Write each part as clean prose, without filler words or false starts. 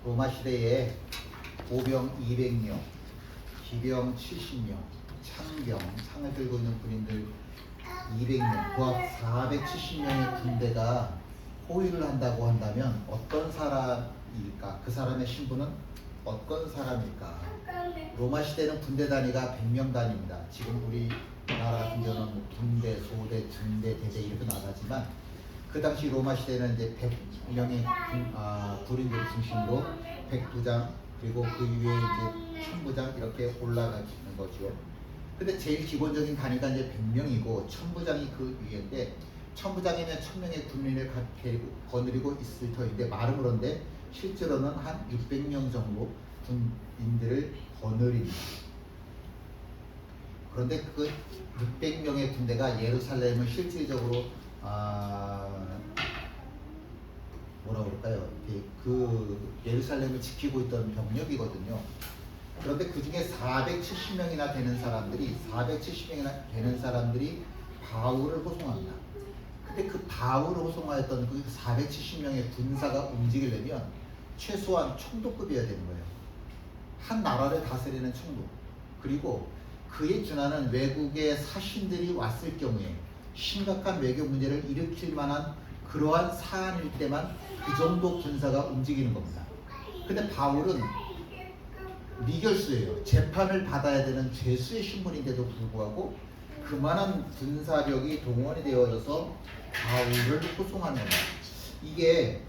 로마 시대에 보병 200명, 기병 70명, 창병, 창을 들고 있는 군인들 200명, 부합 470명의 군대가 호위를 한다고 한다면 어떤 사람일까? 그 사람의 신분은 어떤 사람일까? 로마 시대는 군대 단위가 100명 단위입니다. 지금 우리나라 같은 경우는 군대, 소대, 중대, 대대 이렇게 나가지만 그 당시 로마 시대는 이제 100명의 군인들을 중심으로 백부장 그리고 그 위에 이제 천부장 이렇게 올라가는 거죠. 근데 제일 기본적인 단위가 이제 100명이고 천부장이 그 위인데 천부장이면 1000명의 군인을 거느리고 있을 터인데 말은 그런데 실제로는 한 600명 정도 군인들을 거느립니다. 그런데 그 600명의 군대가 예루살렘을 실질적으로 뭐라고 그럴까요? 그 예루살렘을 지키고 있던 병력이거든요. 그런데 그 중에 470명이나 되는 사람들이 바울을 호송합니다. 근데 그 바울을 호송하였던 그 470명의 군사가 움직이려면 최소한 총독급이어야 되는 거예요. 한 나라를 다스리는 총독. 그리고 그에 준하는 외국의 사신들이 왔을 경우에 심각한 외교 문제를 일으킬 만한 그러한 사안일 때만 그 정도 군사가 움직이는 겁니다. 근데 바울은 미결수예요. 재판을 받아야 되는 죄수의 신분인데도 불구하고 그만한 군사력이 동원이 되어져서 바울을 호송하는 겁니다. 이게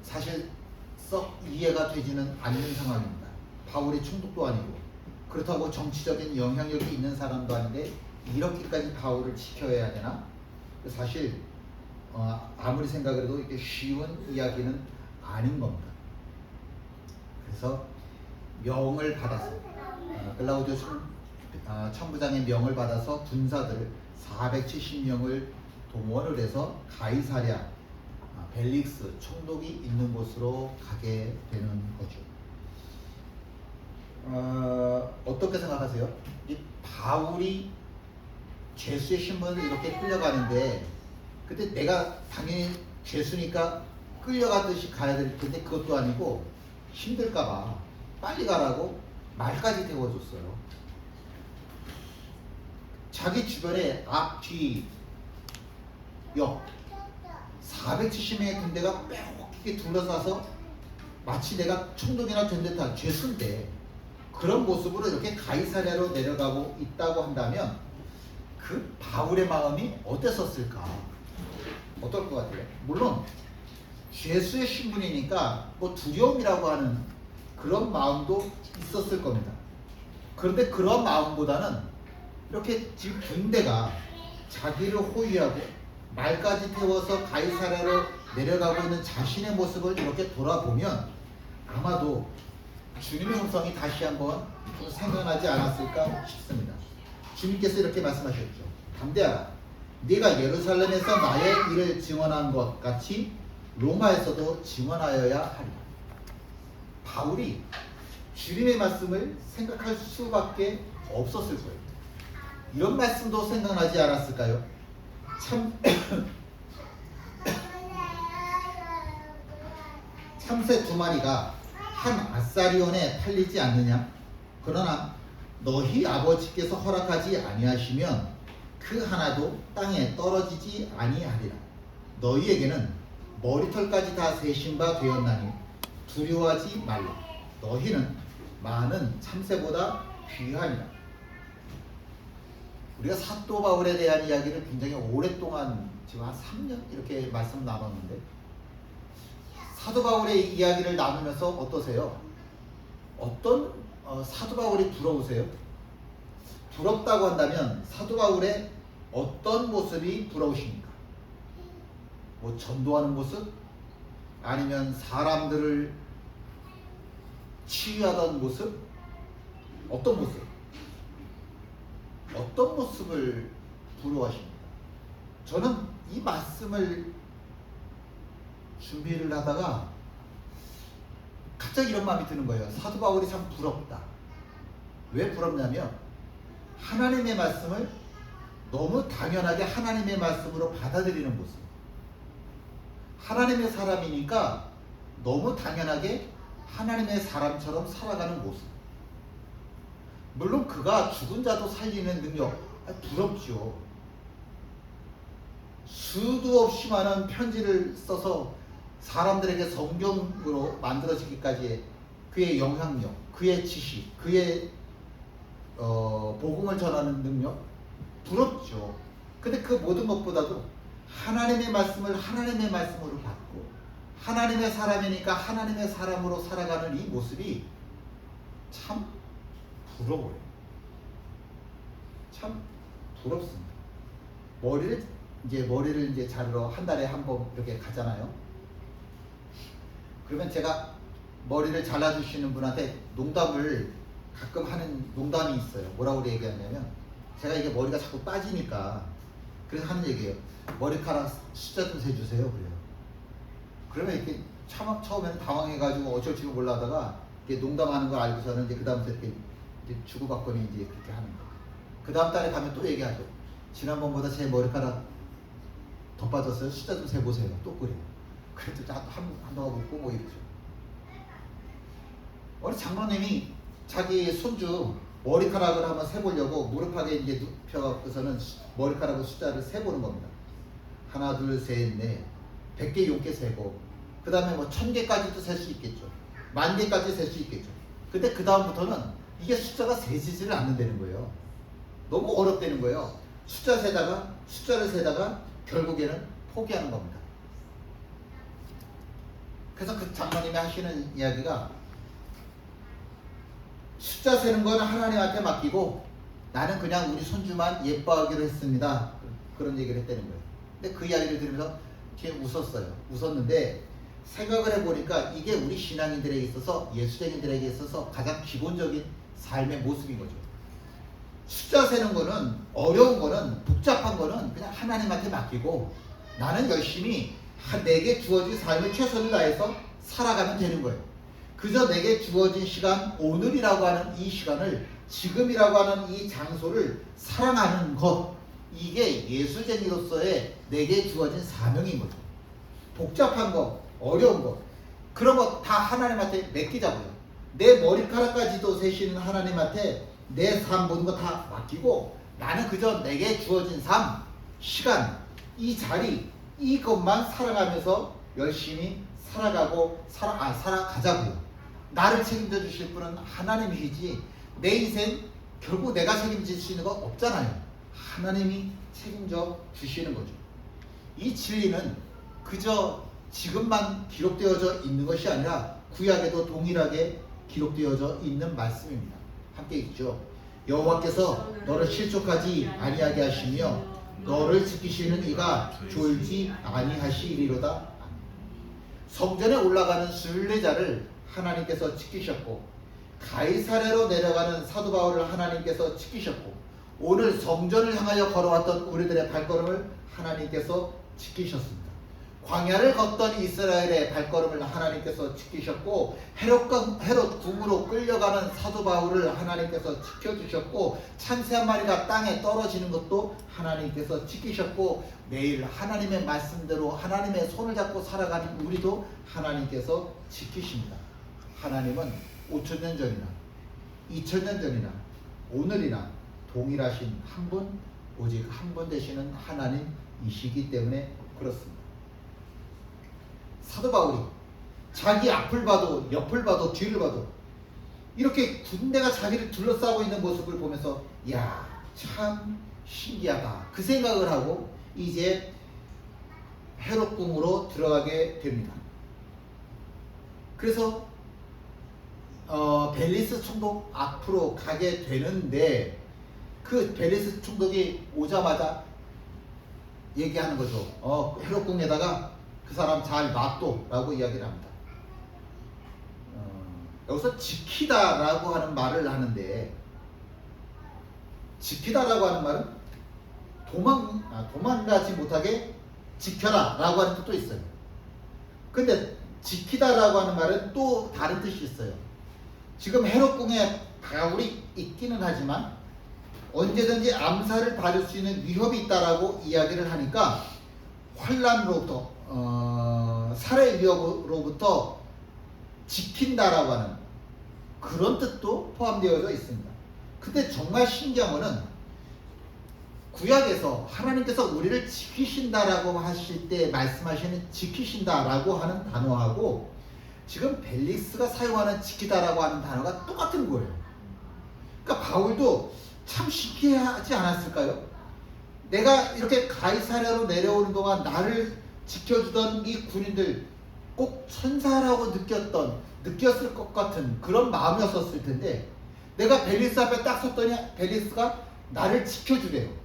사실 썩 이해가 되지는 않는 상황입니다. 바울이 총독도 아니고 그렇다고 정치적인 영향력이 있는 사람도 아닌데 이렇게까지 바울을 지켜야 되나? 사실 아무리 생각해도 이게 쉬운 이야기는 아닌 겁니다. 그래서 명을 받아서 글라우디오 천부장의 명을 받아서 군사들 470명을 동원을 해서 가이사랴 벨릭스 총독이 있는 곳으로 가게 되는 거죠. 어떻게 생각하세요? 이 바울이 죄수의 신분으로 이렇게 끌려가는데 근데 내가 당연히 죄수니까 끌려가듯이 가야 될 텐데 그것도 아니고 힘들까봐 빨리 가라고 말까지 태워줬어요. 자기 주변에 앞, 뒤, 옆 470명의 군대가 빼곡하게 둘러싸서 마치 내가 총독이나 된 듯한 죄수인데 그런 모습으로 이렇게 가이사랴로 내려가고 있다고 한다면 그 바울의 마음이 어땠었을까? 어떨 것 같아요? 물론 죄수의 신분이니까 뭐 두려움이라고 하는 그런 마음도 있었을 겁니다. 그런데 그런 마음보다는 이렇게 지금 군대가 자기를 호위하고 말까지 태워서 가이사랴로 내려가고 있는 자신의 모습을 이렇게 돌아보면 아마도 주님의 음성이 다시 한번 생각나지 않았을까 싶습니다. 주님께서 이렇게 말씀하셨죠. 담대하라. 네가 예루살렘에서 나의 일을 증언한 것 같이 로마에서도 증언하여야 하리라. 바울이 주님의 말씀을 생각할 수밖에 없었을 거예요. 이런 말씀도 생각나지 않았을까요? 참새 2마리가 한 아사리온에 팔리지 않느냐? 그러나 너희 아버지께서 허락하지 아니하시면 그 하나도 땅에 떨어지지 아니하리라. 너희에게는 머리털까지 다 세신 바 되었나니 두려워하지 말라. 너희는 많은 참새보다 귀하니라. 우리가 사도 바울에 대한 이야기를 굉장히 오랫동안 지금 한 3년 이렇게 말씀 나눴는데 사도 바울의 이야기를 나누면서 어떠세요? 어떤 사도 바울이 부러우세요? 부럽다고 한다면 사도 바울의 어떤 모습이 부러우십니까? 뭐 전도하는 모습? 아니면 사람들을 치유하던 모습? 어떤 모습? 어떤 모습을 부러워하십니까? 저는 이 말씀을 준비를 하다가 갑자기 이런 마음이 드는 거예요. 사도 바울이 참 부럽다. 왜 부럽냐면 하나님의 말씀을 너무 당연하게 하나님의 말씀으로 받아들이는 모습. 하나님의 사람이니까 너무 당연하게 하나님의 사람처럼 살아가는 모습. 물론 그가 죽은 자도 살리는 능력, 부럽죠. 수도 없이 많은 편지를 써서 사람들에게 성경으로 만들어지기까지의 그의 영향력, 그의 지식, 그의 복음을 전하는 능력, 부럽죠. 근데 그 모든 것보다도 하나님의 말씀을 하나님의 말씀으로 받고 하나님의 사람이니까 하나님의 사람으로 살아가는 이 모습이 참 부러워요. 참 부럽습니다. 머리를 이제 자르러 한 달에 한 번 이렇게 가잖아요. 그러면 제가 머리를 잘라주시는 분한테 농담을 가끔 하는 농담이 있어요. 뭐라고 얘기하냐면, 제가 이게 머리가 자꾸 빠지니까 그래서 하는 얘기예요. 머리카락 숫자 좀 세주세요. 그래요. 그러면 이렇게 처음에는 당황해가지고 어쩔 줄 몰라 하다가 이렇게 농담하는 걸 알고서는 이제 그 다음부터 이렇게 주고받거니 이제 그렇게 하는 거예요. 그 다음 달에 가면 또 얘기하죠. 지난번보다 제 머리카락 더 빠졌어요. 숫자 좀 세보세요. 또 그래요. 그래도 한동안 묻고 뭐 이러죠. 어느 장로님이 자기 손주 머리카락을 한번 세보려고 무릎팍에 이제 눕혀서는 머리카락의 숫자를 세보는 겁니다. 하나, 둘, 셋, 넷, 100개 용게 세고, 그 다음에 뭐 1000개까지도 셀 수 있겠죠. 10,000개까지 셀 수 있겠죠. 근데 그 다음부터는 이게 숫자가 세지지를 않는다는 거예요. 너무 어렵다는 거예요. 숫자를 세다가 결국에는 포기하는 겁니다. 그래서 그 장로님이 하시는 이야기가, 숫자 세는 건 하나님한테 맡기고 나는 그냥 우리 손주만 예뻐하기로 했습니다. 그런 얘기를 했다는 거예요. 근데 그 이야기를 들으면서 뒤에 웃었는데 생각을 해보니까 이게 우리 신앙인들에게 있어서, 예수쟁이들에게 있어서 가장 기본적인 삶의 모습인 거죠. 숫자 세는 거는, 어려운 거는, 복잡한 거는 그냥 하나님한테 맡기고 나는 열심히 내게 주어진 삶을 최선을 다해서 살아가면 되는 거예요. 그저 내게 주어진 시간, 오늘이라고 하는 이 시간을, 지금이라고 하는 이 장소를 사랑하는 것, 이게 예술쟁이로서의 내게 주어진 사명인 거죠. 복잡한 거, 어려운 거, 그런 거 다 하나님한테 맡기자고요. 내 머리카락까지도 세시는 하나님한테 내 삶 모든 거 다 맡기고 나는 그저 내게 주어진 삶, 시간, 이 자리, 이것만 살아가면서 열심히 살아가자고요. 나를 책임져 주실 분은 하나님이시지 내 인생 결국 내가 책임질 수 있는 거 없잖아요. 하나님이 책임져 주시는 거죠. 이 진리는 그저 지금만 기록되어져 있는 것이 아니라 구약에도 동일하게 기록되어져 있는 말씀입니다. 함께 읽죠. 여호와께서 너를 실족하지 아니하게 하시며 너를 지키시는 이가 졸지 아니하시리로다. 성전에 올라가는 순례자를 하나님께서 지키셨고, 가이사랴로 내려가는 사도 바울을 하나님께서 지키셨고, 오늘 성전을 향하여 걸어왔던 우리들의 발걸음을 하나님께서 지키셨습니다. 광야를 걷던 이스라엘의 발걸음을 하나님께서 지키셨고, 헤롯 궁으로 끌려가는 사도 바울을 하나님께서 지켜주셨고, 참새 한 마리가 땅에 떨어지는 것도 하나님께서 지키셨고, 매일 하나님의 말씀대로 하나님의 손을 잡고 살아가는 우리도 하나님께서 지키십니다. 하나님은 5,000년 전이나 2,000년 전이나 오늘이나 동일하신 한 분, 오직 한 분 되시는 하나님이시기 때문에 그렇습니다. 사도 바울이 자기 앞을 봐도 옆을 봐도 뒤를 봐도 이렇게 군대가 자기를 둘러싸고 있는 모습을 보면서 야, 참 신기하다 그 생각을 하고 이제 헤롯 궁으로 들어가게 됩니다. 그래서 벨리스 총독 앞으로 가게 되는데, 그 벨리스 총독이 오자마자 얘기하는 거죠. 헤롯 궁에다가 그 사람 잘 놔둬 라고 이야기를 합니다. 여기서 지키다 라고 하는 말을 하는데, 지키다 라고 하는 말은 도망가지 못하게 지켜라 라고 하는 뜻도 있어요. 근데 지키다 라고 하는 말은 또 다른 뜻이 있어요. 지금 헤롯 궁에 바울이 있기는 하지만 언제든지 암살을 받을 수 있는 위협이 있다라고 이야기를 하니까 환란으로부터 살해 위협으로부터 지킨다라고 하는 그런 뜻도 포함되어져 있습니다. 근데 정말 신기한 거는 구약에서 하나님께서 우리를 지키신다라고 하실 때 말씀하시는 지키신다라고 하는 단어하고 지금 벨릭스가 사용하는 지키다라고 하는 단어가 똑같은 거예요. 그러니까 바울도 참 신기하지 않았을까요? 내가 이렇게 가이사랴로 내려오는 동안 나를 지켜주던 이 군인들 꼭 천사라고 느꼈을 것 같은 그런 마음이었을 텐데 내가 벨리스 앞에 딱 섰더니 벨리스가 나를 지켜주래요.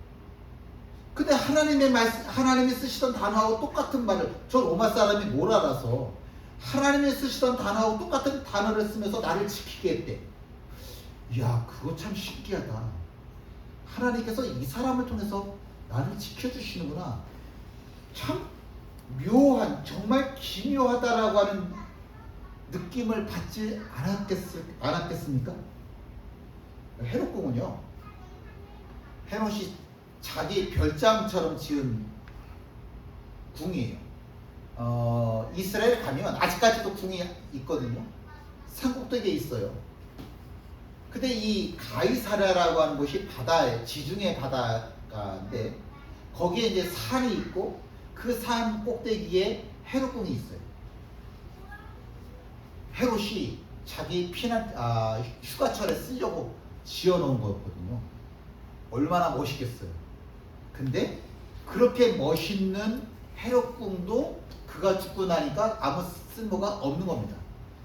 근데 하나님이 쓰시던 단어하고 똑같은 말을 저 로마 사람이 뭘 알아서 하나님이 쓰시던 단어하고 똑같은 단어를 쓰면서 나를 지키게 했대. 이야, 그거 참 신기하다. 하나님께서 이 사람을 통해서 나를 지켜주시는구나. 참 묘한, 정말 기묘하다라고 하는 느낌을 받지 않았겠습니까? 헤롯궁은요, 헤롯이 자기 별장처럼 지은 궁이에요. 이스라엘 가면 아직까지도 궁이 있거든요. 산꼭대기에 있어요. 근데 이 가이사랴라고 하는 곳이 바다에, 지중해 바다가인데 거기에 이제 산이 있고 그 산 꼭대기에 헤롯궁이 있어요. 헤롯이 자기 휴가철에 쓰려고 지어놓은 거였거든요. 얼마나 멋있겠어요. 근데 그렇게 멋있는 헤롯궁도 그가 죽고 나니까 아무 쓸모가 없는 겁니다.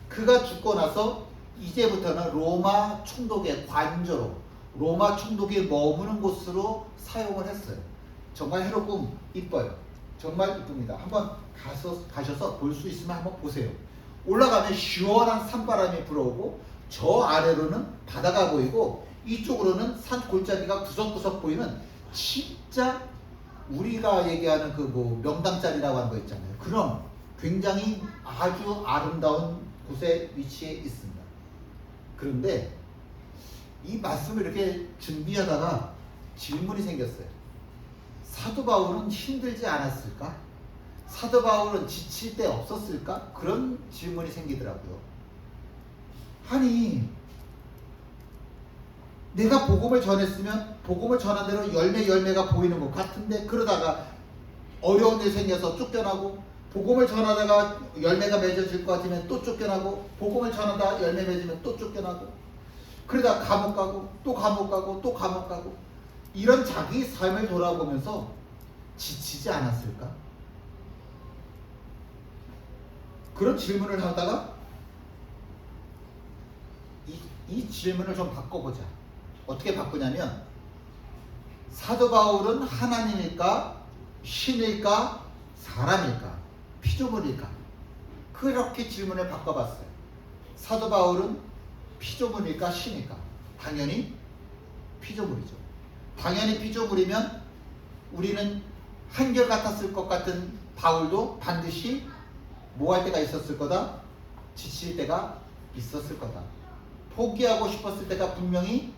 그가 죽고 나서 이제부터는 로마 총독의 관저로, 로마 총독이 머무는 곳으로 사용을 했어요. 정말 헤롯궁 이뻐요. 정말 이쁩니다. 한번 가셔서 볼 수 있으면 한번 보세요. 올라가면 시원한 산바람이 불어오고 저 아래로는 바다가 보이고 이쪽으로는 산 골짜기가 구석구석 보이는 진짜 우리가 얘기하는 그 명당짜리라고 하는 거 있잖아요. 그런 굉장히 아주 아름다운 곳에 위치해 있습니다. 그런데 이 말씀을 이렇게 준비하다가 질문이 생겼어요. 사도 바울은 힘들지 않았을까? 사도 바울은 지칠 때 없었을까? 그런 질문이 생기더라고요. 아니, 내가 복음을 전했으면 복음을 전한 대로 열매가 보이는 것 같은데 그러다가 어려운 일 생겨서 쫓겨나고 복음을 전하다가 열매가 맺어질 것 같으면 또 쫓겨나고 복음을 전하다가 열매 맺으면 또 쫓겨나고 그러다 감옥 가고 또 감옥 가고 또 감옥 가고 이런 자기 삶을 돌아보면서 지치지 않았을까? 그런 질문을 하다가 이 질문을 좀 바꿔보자. 어떻게 바꾸냐면 사도 바울은 하나님일까? 신일까? 사람일까? 피조물일까? 그렇게 질문을 바꿔봤어요. 사도 바울은 피조물일까? 신일까? 당연히 피조물이죠. 당연히 피조물이면 우리는 한결같았을 것 같은 바울도 반드시 뭐 할 때가 있었을 거다? 지칠 때가 있었을 거다. 포기하고 싶었을 때가 분명히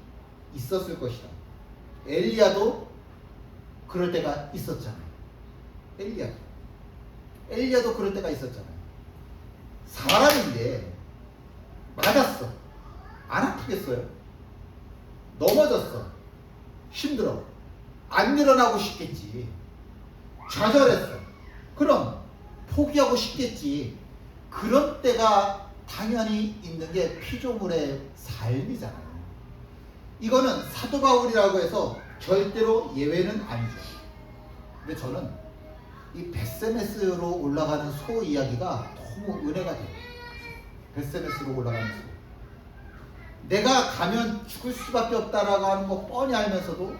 있었을 것이다. 엘리야도 그럴 때가 있었잖아요. 엘리야도 그럴 때가 있었잖아요. 사람인데 맞았어. 안 아프겠어요? 넘어졌어. 힘들어. 안 일어나고 싶겠지. 좌절했어. 그럼 포기하고 싶겠지. 그런 때가 당연히 있는 게 피조물의 삶이잖아요. 이거는 사도 바울이라고 해서 절대로 예외는 아니죠. 근데 저는 이 벳세메스로 올라가는 소 이야기가 너무 은혜가 돼요. 벳세메스로 올라가는 소. 내가 가면 죽을 수밖에 없다라고 하는 거 뻔히 알면서도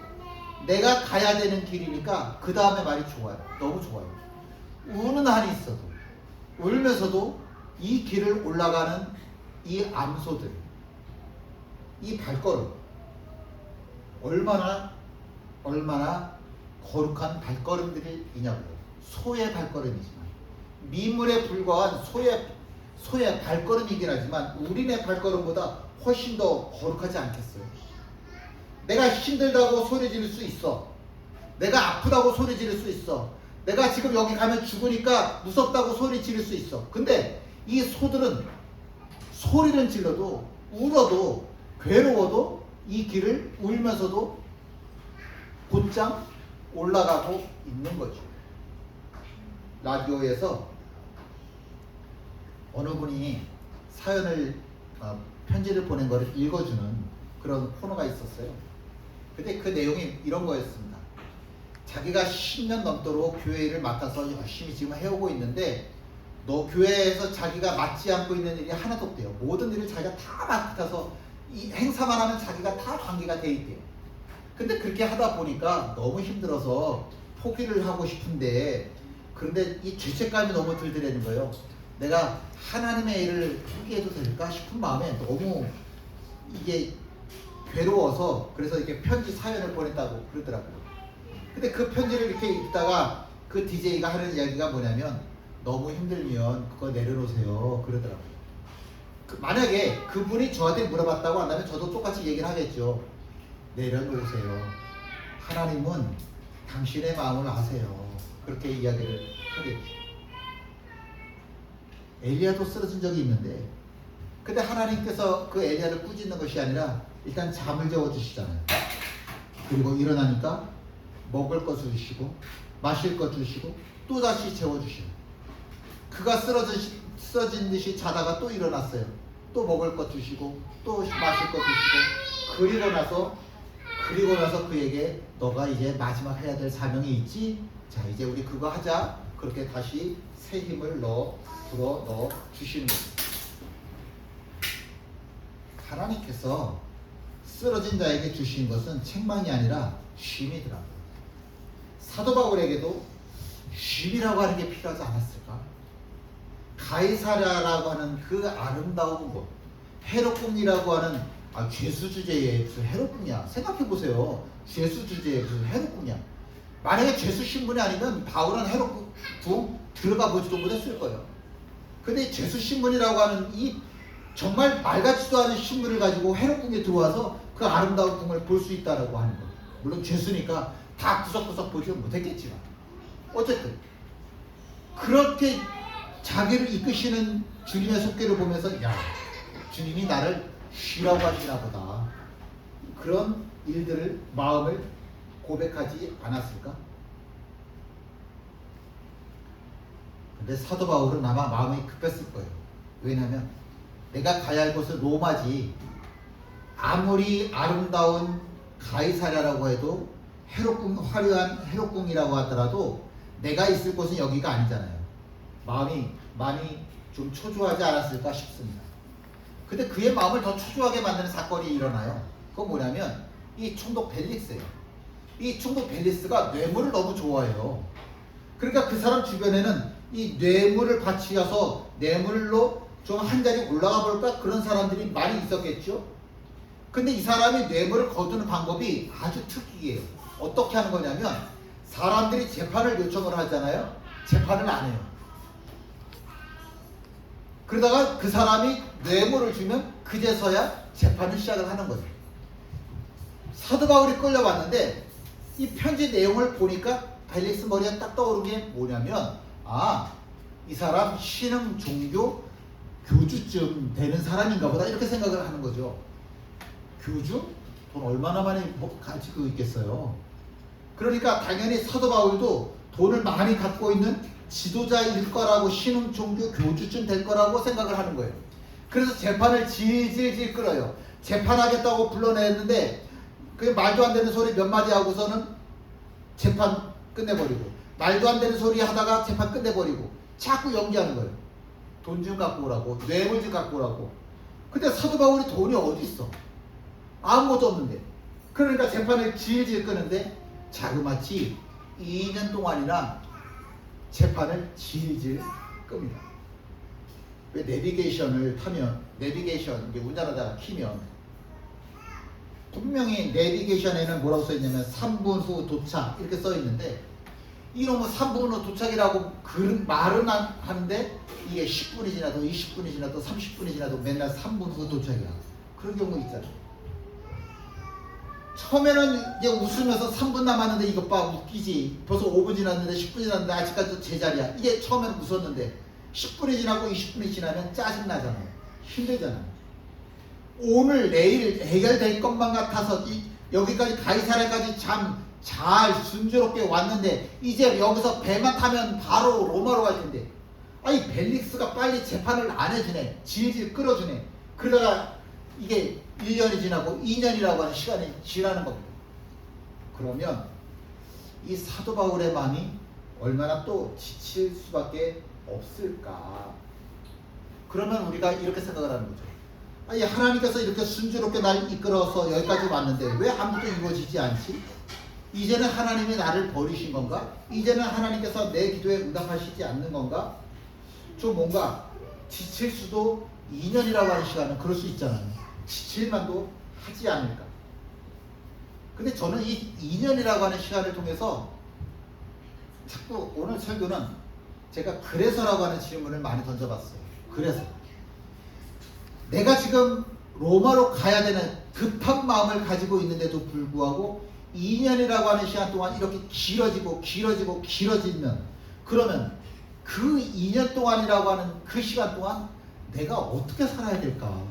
내가 가야 되는 길이니까 그 다음에 말이 좋아요. 너무 좋아요. 우는 한이 있어도 울면서도 이 길을 올라가는 이 암소들, 이 발걸음 얼마나 거룩한 발걸음들이냐고요. 소의 발걸음이지만 미물에 불과한 소의 발걸음이긴 하지만 우리네 발걸음보다 훨씬 더 거룩하지 않겠어요? 내가 힘들다고 소리 지를 수 있어. 내가 아프다고 소리 지를 수 있어. 내가 지금 여기 가면 죽으니까 무섭다고 소리 지를 수 있어. 근데 이 소들은 소리는 질러도 울어도 괴로워도 이 길을 울면서도 곧장 올라가고 있는 거죠. 라디오에서 어느 분이 사연을 편지를 보낸 거를 읽어주는 그런 코너가 있었어요. 근데 그 내용이 이런 거였습니다. 자기가 10년 넘도록 교회를 맡아서 열심히 지금 해오고 있는데 너 교회에서 자기가 맡지 않고 있는 일이 하나도 없대요. 모든 일을 자기가 다 맡아서 이 행사만 하면 자기가 다 관계가 돼 있대요. 근데 그렇게 하다 보니까 너무 힘들어서 포기를 하고 싶은데 그런데 이 죄책감이 너무 들더라는 거예요. 내가 하나님의 일을 포기해도 될까 싶은 마음에 너무 이게 괴로워서 그래서 이렇게 편지 사연을 보냈다고 그러더라고요. 근데 그 편지를 이렇게 읽다가 그 DJ가 하는 이야기가 뭐냐면 너무 힘들면 그거 내려놓으세요 그러더라고요. 만약에 그분이 저한테 물어봤다고 한다면 저도 똑같이 얘기를 하겠죠. 내려놓으세요. 하나님은 당신의 마음을 아세요. 그렇게 이야기를 하겠죠. 엘리야도 쓰러진 적이 있는데 근데 하나님께서 그 엘리야를 꾸짖는 것이 아니라 일단 잠을 재워주시잖아요. 그리고 일어나니까 먹을 것 주시고 마실 것 주시고 또다시 재워주시고 그가 쓰러진 듯이 자다가 또 일어났어요. 또 먹을 것 주시고 또 마실 것 주시고 그리고 나서 그에게 너가 이제 마지막 해야 될 사명이 있지? 자 이제 우리 그거 하자. 그렇게 다시 새 힘을 불어 넣어 주시는 겁니다. 하나님께서 쓰러진 자에게 주신 것은 책망이 아니라 쉼이더라고요. 사도 바울에게도 쉼이라고 하는 게 필요하지 않았을까? 가이사랴라고 하는 그 아름다운 곳, 헤롯궁이라고 하는 죄수 주제에 무슨 헤롯궁이야? 생각해 보세요. 죄수 주제에 무슨 헤롯궁이야? 만약에 죄수 신분이 아니면 바울은 헤롯궁 들어가 보지도 못했을 거예요. 근데 죄수 신분이라고 하는 이 정말 말 같지도 않은 신분을 가지고 헤롯궁에 들어와서 그 아름다운 궁을 볼 수 있다라고 하는 거예요. 물론 죄수니까 다 구석구석 보지 못했겠지만 어쨌든 그렇게 자기를 이끄시는 주님의 속죄를 보면서 야 주님이 나를 쉬라고 하시나 보다 그런 일들을 마음을 고백하지 않았을까? 근데 사도 바울은 아마 마음이 급했을 거예요. 왜냐하면 내가 가야 할 곳은 로마지 아무리 아름다운 가이사랴라고 해도 헤롯궁, 화려한 헤롯궁이라고 하더라도 내가 있을 곳은 여기가 아니잖아요. 마음이 많이 좀 초조하지 않았을까 싶습니다. 근데 그의 마음을 더 초조하게 만드는 사건이 일어나요. 그건 뭐냐면 이 총독 벨릭스예요. 이 총독 벨릭스가 뇌물을 너무 좋아해요. 그러니까 그 사람 주변에는 이 뇌물을 바치어서 뇌물로 좀 한 자리 올라가 볼까 그런 사람들이 많이 있었겠죠. 근데 이 사람이 뇌물을 거두는 방법이 아주 특이해요. 어떻게 하는 거냐면 사람들이 재판을 요청을 하잖아요. 재판을 안 해요. 그러다가 그 사람이 뇌물을 주면 그제서야 재판을 시작을 하는 거죠. 사도 바울이 끌려왔는데 이 편지 내용을 보니까 벨릭스 머리에 딱 떠오른 게 뭐냐면 이 사람 신흥 종교 교주쯤 되는 사람인가 보다 이렇게 생각을 하는 거죠. 교주? 돈 얼마나 많이 가지고 있겠어요. 그러니까 당연히 사도 바울도 돈을 많이 갖고 있는 지도자일 거라고 신흥 종교 교주쯤 될 거라고 생각을 하는 거예요. 그래서 재판을 질질질 끌어요. 재판하겠다고 불러냈는데 그 말도 안 되는 소리 몇 마디 하고서는 재판 끝내버리고 말도 안 되는 소리 하다가 재판 끝내버리고 자꾸 연기하는 거예요. 돈 좀 갖고 오라고 뇌물 좀 갖고 오라고. 근데 사도 바울이 돈이 어디 있어? 아무것도 없는데. 그러니까 재판을 질질 끄는데 자그마치 2년 동안이나 재판을 질질 끕니다. 왜 내비게이션을 타면 내비게이션 이게 운전하다가 키면 분명히 내비게이션에는 뭐라고 써있냐면 3분 후 도착 이렇게 써있는데 이놈은 3분 후 도착이라고 말은 하는데 이게 10분이 지나도 20분이 지나도 30분이 지나도 맨날 3분 후 도착이야. 그런 경우 있잖아. 처음에는 이제 웃으면서 3분 남았는데 이것 봐 웃기지. 벌써 5분 지났는데 10분 지났는데 아직까지도 제자리야. 이게 처음에는 웃었는데 10분이 지나고 20분이 지나면 짜증나잖아요. 힘들잖아요. 오늘 내일 해결될 것만 같아서 여기까지 가이사랴까지 참 잘 순조롭게 왔는데 이제 여기서 배만 타면 바로 로마로 갈 텐데, 아니 벨릭스가 빨리 재판을 안 해주네. 질질 끌어주네. 그러다가 이게 1년이 지나고 2년이라고 하는 시간이 지나는 겁니다. 그러면 이 사도 바울의 마음이 얼마나 또 지칠 수밖에 없을까. 그러면 우리가 이렇게 생각을 하는 거죠. 아니 하나님께서 이렇게 순조롭게 날 이끌어서 여기까지 왔는데 왜 아무것도 이루어지지 않지? 이제는 하나님이 나를 버리신 건가? 이제는 하나님께서 내 기도에 응답하시지 않는 건가? 좀 뭔가 지칠 수도 2년이라고 하는 시간은 그럴 수 있잖아요. 지칠만도 하지 않을까. 근데 저는 이 2년이라고 하는 시간을 통해서 자꾸 오늘 설교는 제가 그래서라고 하는 질문을 많이 던져봤어요. 그래서 내가 지금 로마로 가야 되는 급한 마음을 가지고 있는데도 불구하고 2년이라고 하는 시간 동안 이렇게 길어지면 그러면 그 2년 동안이라고 하는 그 시간 동안 내가 어떻게 살아야 될까?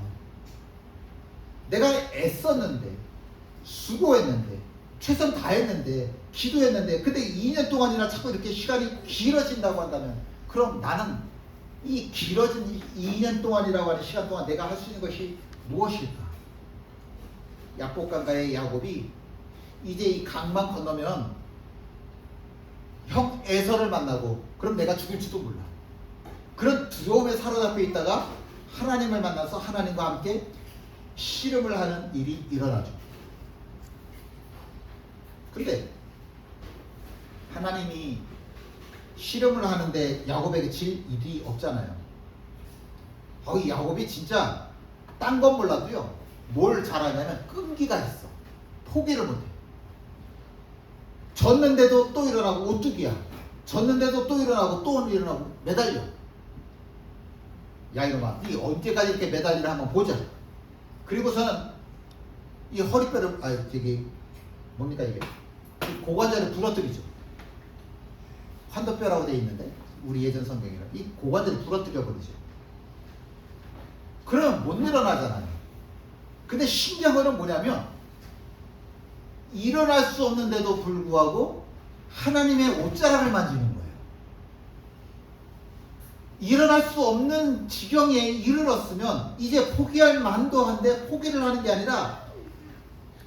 내가 애썼는데, 수고했는데, 최선 다했는데, 기도했는데, 근데 2년 동안이나 자꾸 이렇게 시간이 길어진다고 한다면 그럼 나는 이 길어진 2년 동안이라고 하는 시간 동안 내가 할 수 있는 것이 무엇일까? 약복강가의 야곱이 이제 이 강만 건너면 형 에서를 만나고 그럼 내가 죽을지도 몰라. 그런 두려움에 사로잡혀 있다가 하나님을 만나서 하나님과 함께 씨름을 하는 일이 일어나죠. 근데 하나님이 씨름을 하는데 야곱에게 질 일이 없잖아요. 이 야곱이 진짜 딴 건 몰라도요 뭘 잘하냐면 끈기가 있어. 포기를 못해. 졌는데도 또 일어나고 오뚜기야. 졌는데도 또 일어나고 또 일어나고 매달려. 야 이놈아, 니 언제까지 이렇게 매달리나 한번 보자. 그리고서는 이 허리뼈를 뭡니까 이게 이 고관절을 부러뜨리죠. 환도뼈라고 되어 있는데 우리 예전 성경이랑 이 고관절을 부러뜨려 버리죠. 그러면 못 일어나잖아요. 근데 신기한 거는 뭐냐면 일어날 수 없는데도 불구하고 하나님의 옷자락을 만지는 거예요. 일어날 수 없는 지경에 이르렀으면 이제 포기할 만도 한데 포기를 하는 게 아니라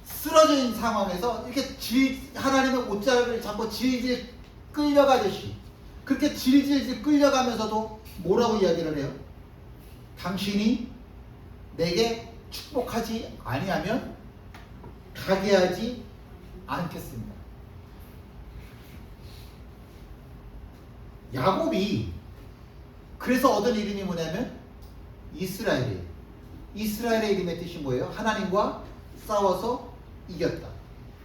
쓰러져 있는 상황에서 이렇게 하나님의 옷자락을 잡고 질질 끌려가듯이 그렇게 질질 끌려가면서도 뭐라고 이야기를 해요? 당신이 내게 축복하지 아니하면 가게 하지 않겠습니다. 야곱이 그래서 얻은 이름이 뭐냐면 이스라엘이에요. 이스라엘의 이름의 뜻이 뭐예요? 하나님과 싸워서 이겼다.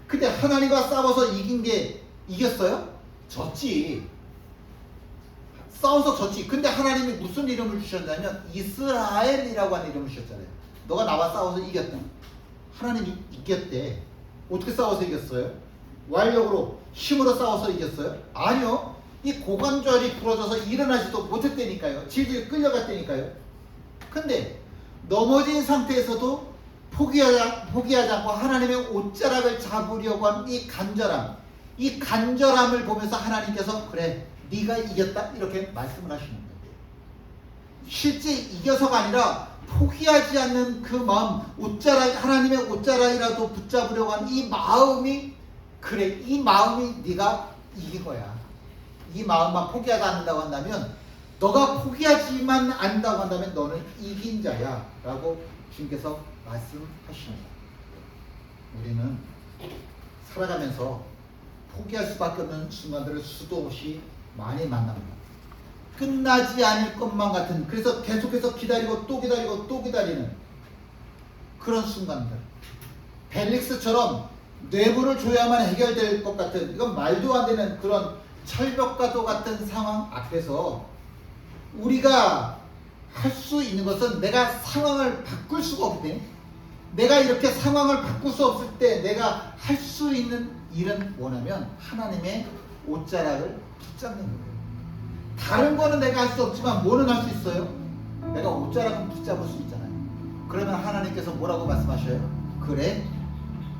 근데 하나님과 싸워서 이긴 게 이겼어요? 졌지. 싸워서 졌지. 근데 하나님이 무슨 이름을 주셨냐면 이스라엘이라고 하는 이름을 주셨잖아요. 너가 나와 싸워서 이겼다. 하나님이 이겼대. 어떻게 싸워서 이겼어요? 완력으로 힘으로 싸워서 이겼어요? 아니요. 이 고관절이 부러져서 일어나지도 못했다니까요. 질질 끌려갔다니까요. 근데 넘어진 상태에서도 포기하지 않고 하나님의 옷자락을 잡으려고 하는 이 간절함을 보면서 하나님께서 그래 네가 이겼다 이렇게 말씀을 하시는 거예요. 실제 이겨서가 아니라 포기하지 않는 그 마음, 하나님의 옷자락이라도 붙잡으려고 하는 이 마음이 그래 이 마음이 네가 이긴 거야. 이 마음만 포기하지 않는다고 한다면 너가 포기하지만 않는다고 한다면 너는 이긴 자야 라고 주님께서 말씀하십니다. 우리는 살아가면서 포기할 수밖에 없는 순간들을 수도 없이 많이 만납니다. 끝나지 않을 것만 같은, 그래서 계속해서 기다리고 또 기다리고 또 기다리는 그런 순간들. 벨릭스처럼 뇌물을 줘야만 해결될 것 같은, 이건 말도 안 되는 그런 철벽과도 같은 상황 앞에서 우리가 할 수 있는 것은 내가 상황을 바꿀 수가 없기 때문에, 내가 이렇게 상황을 바꿀 수 없을 때 내가 할 수 있는 일은 뭐냐면 하나님의 옷자락을 붙잡는 거예요. 다른 거는 내가 할 수 없지만 뭐는 할 수 있어요? 내가 옷자락은 붙잡을 수 있잖아요. 그러면 하나님께서 뭐라고 말씀하셔요? 그래,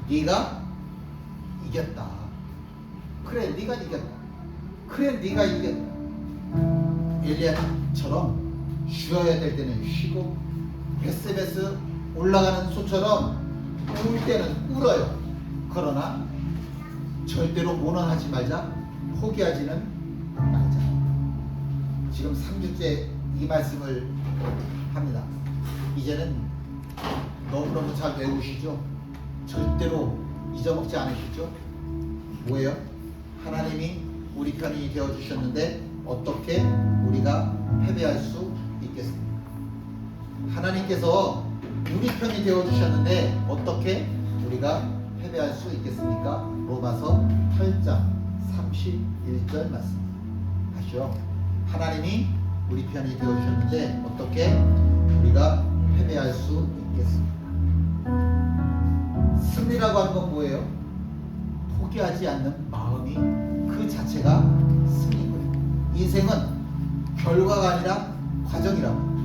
네가 이겼다. 그래, 네가 이겼다. 그래, 네가 이겼다. 엘리야처럼 쉬어야 될 때는 쉬고, 베스베스 올라가는 소처럼 울 때는 울어요. 그러나 절대로 모난하지 말자, 포기하지는 말자. 지금 3주째 이 말씀을 합니다. 이제는 너무너무 잘 외우시죠? 절대로 잊어먹지 않으시죠? 뭐예요? 하나님이 우리 편이 되어주셨는데 어떻게 우리가 패배할 수 있겠습니까? 하나님께서 우리 편이 되어주셨는데 어떻게 우리가 패배할 수 있겠습니까? 로마서 8장 31절 말씀 하시오. 하나님이 우리 편이 되어주셨는데 어떻게 우리가 패배할 수 있겠습니까? 승리라고 하는 건 뭐예요? 포기하지 않는 마음이 그 자체가 승리거든요. 인생은 결과가 아니라 과정이라고.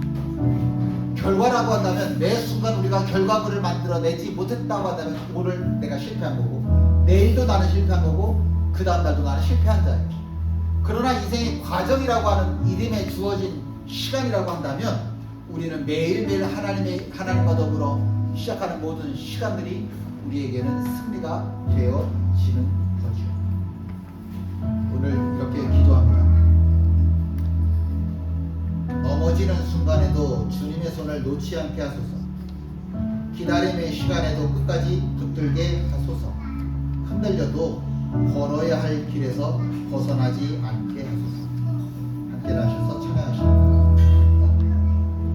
결과라고 한다면 매 순간 우리가 결과물을 만들어내지 못했다고 한다면 오늘 내가 실패한 거고, 내일도 나는 실패한 거고, 그 다음 날도 나는 실패한 자예요. 그러나 인생의 과정이라고 하는 이름에 주어진 시간이라고 한다면 우리는 매일매일 하나님과 더불어 시작하는 모든 시간들이 우리에게는 승리가 되어지는 거죠. 오늘 이렇게 기도합니다. 넘어지는 순간에도 주님의 손을 놓지 않게 하소서. 기다림의 시간에도 끝까지 붙들게 하소서. 흔들려도 걸어야 할 길에서 벗어나지 않게 하소서. 함께 나셔서 찬양하십니다.